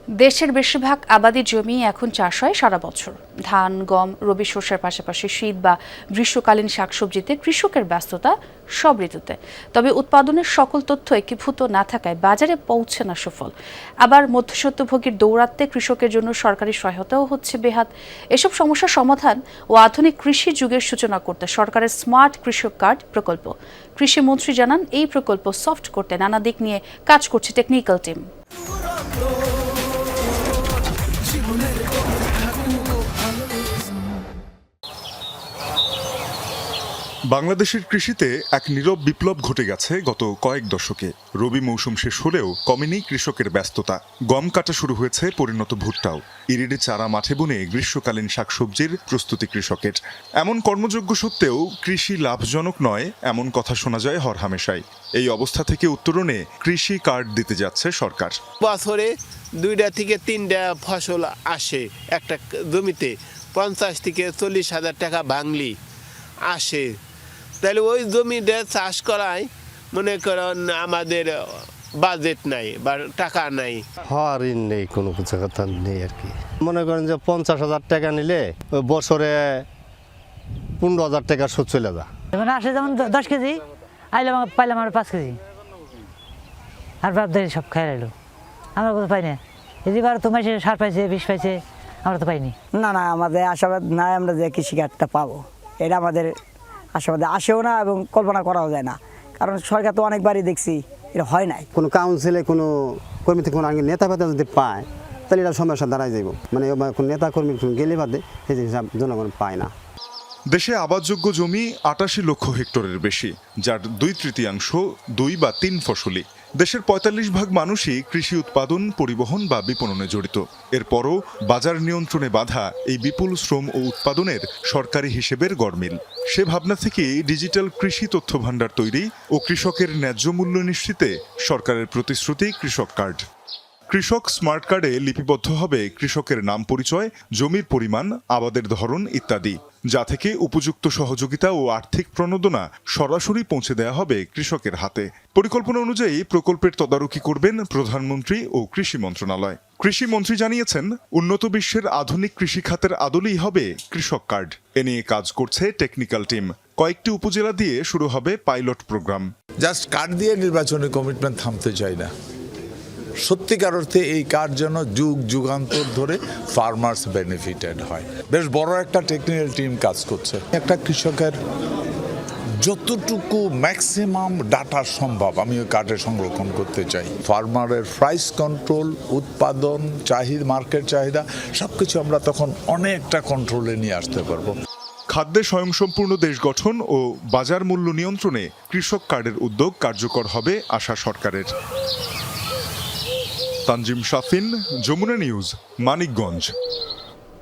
দেশের বেশিরভাগ আবাদি জমি এখন চাষ হয় সারা বছর। ধান, গম, রবি শস্যের পাশাপাশি শীত বা গ্রীষ্মকালীন শাকসবজিতে কৃষকের ব্যস্ততা সব ঋতুতে। তবে উৎপাদনের সকল তথ্য একীভূত না থাকায় বাজারে পৌঁছে না সুফল। আবার মধ্যস্বত্বভোগীর দৌরাত্ম্যে কৃষকের জন্য সরকারি সহায়তাও হচ্ছে বেহাত। এসব সমস্যার সমাধান ও আধুনিক কৃষি যুগের সূচনা করতে সরকারের স্মার্ট কৃষক কার্ড প্রকল্প। কৃষিমন্ত্রী জানান, এই প্রকল্প সফট করতে নানা দিক নিয়ে কাজ করছে টেকনিক্যাল টিম। বাংলাদেশের কৃষিতে এক নীরব বিপ্লব ঘটে গেছে গত কয়েক দশকে। রবি মৌসুম শেষ হলেও কমেনি কৃষকের ব্যস্ততা। গম কাটা শুরু হয়েছে পরিণত ভুট্টাও। ইরিডে চারা মাঠে বুনে গ্রীষ্মকালীন শাকসবজির প্রস্তুতি কৃষকের। এমন কর্মযোগ্য সত্ত্বেও কৃষি লাভজনক নয় এমন কথা শোনা যায় হরহামেশাই। এই অবস্থা থেকে উত্তরণে কৃষি কার্ড দিতে যাচ্ছে সরকার। বছরে 2টা থেকে 3টা ফসল আসে একটা জমিতে, 50 থেকে 40 হাজার টাকা বাংলি আসে। তাহলে ওই জমিতে চাষ করায় মনে করেন আমাদের বাজেট নাই বা টাকা নাই, ঋণ নেই, কোনো কিছু কথা নেই আর কি। মনে করেন যে 50,000 টাকা নিলে বছরে 15,000 টাকা সুদ চলে যায়। যেমন আসে যেমন 10 কেজি আইলাম, পাইলাম আর 5 কেজি, আর বাপদারি সব খেয়ে এলো। আমরা কোথাও পাই না। এবার তোমার সার পাইছে, বিষ পাইছে, আমরা তো পাইনি। না, আমাদের আশাবাদ নাই আমরা যে কৃষি কার্ডটা পাবো, এটা আমাদের আশাবাদে আসেও না এবং কল্পনা করাও যায় না। কারণ সরকার তো অনেকবারই দেখছি এটা হয় নাই। কোনো কাউন্সিলে কোনো কর্মী থেকে কোনো নেতা পাতা যদি পায় তাহলে এটা সমস্যা দাঁড়ায় যাইব। মানে কোনো নেতা কর্মী গেলে বাদে সেই জিনিস জনগণ পায় না। দেশে আবাদযোগ্য জমি 88 লক্ষ হেক্টরের বেশি, যার 2/3 2 বা 3 ফসলি। দেশের 45% মানুষই কৃষি উৎপাদন, পরিবহন বা বিপণনে জড়িত। এরপরও বাজার নিয়ন্ত্রণে বাধা এই বিপুল শ্রম ও উৎপাদনের সরকারি হিসেবের গড়মিল। সে ভাবনা থেকেই ডিজিটাল কৃষি তথ্য ভাণ্ডার তৈরি ও কৃষকের ন্যায্য মূল্য নিশ্চিতে সরকারের প্রতিশ্রুতি কৃষক কার্ড। কৃষক স্মার্ট কার্ডে লিপিবদ্ধ হবে কৃষকের নাম, পরিচয়, জমির পরিমাণ, আবাদের ধরন ইত্যাদি, যা থেকে উপযুক্ত সহযোগিতা ও আর্থিক প্রণোদনা সরাসরি পৌঁছে দেওয়া হবে কৃষকের হাতে। পরিকল্পনা অনুযায়ী প্রকল্পের তদারকি করবেন প্রধানমন্ত্রী ও কৃষি মন্ত্রণালয়। কৃষিমন্ত্রী জানিয়েছেন, উন্নত বিশ্বের আধুনিক কৃষি খাতের আদলেই হবে কৃষক কার্ড। এ নিয়ে কাজ করছে টেকনিক্যাল টিম। কয়েকটি উপজেলা দিয়ে শুরু হবে পাইলট প্রোগ্রাম। জাস্ট কার্ড দিয়ে নির্বাচনের কমিটমেন্ট থামতে চাই না। সত্যিকার অর্থে এই কার্ড যেন যুগান্তর ধরে ফার্মার্স বেনিফিটেড হয়। বেশ বড় একটা টেকনিক্যাল টিম কাজ করছে। একটা কৃষকের যতটুকু ম্যাক্সিমাম ডাটা সম্ভব আমি ওই কার্ডে সংরক্ষণ করতে চাই। ফার্মারের প্রাইস কন্ট্রোল, উৎপাদন, মার্কেট চাহিদা সবকিছু আমরা তখন অনেকটা কন্ট্রোলে নিয়ে আসতে পারবো। খাদ্যে স্বয়ংসম্পূর্ণ দেশ গঠন ও বাজার মূল্য নিয়ন্ত্রণে কৃষক কার্ডের উদ্যোগ কার্যকর হবে আশা সরকারের। তানজিম শাফিন, যমুনা নিউজ, মানিকগঞ্জ।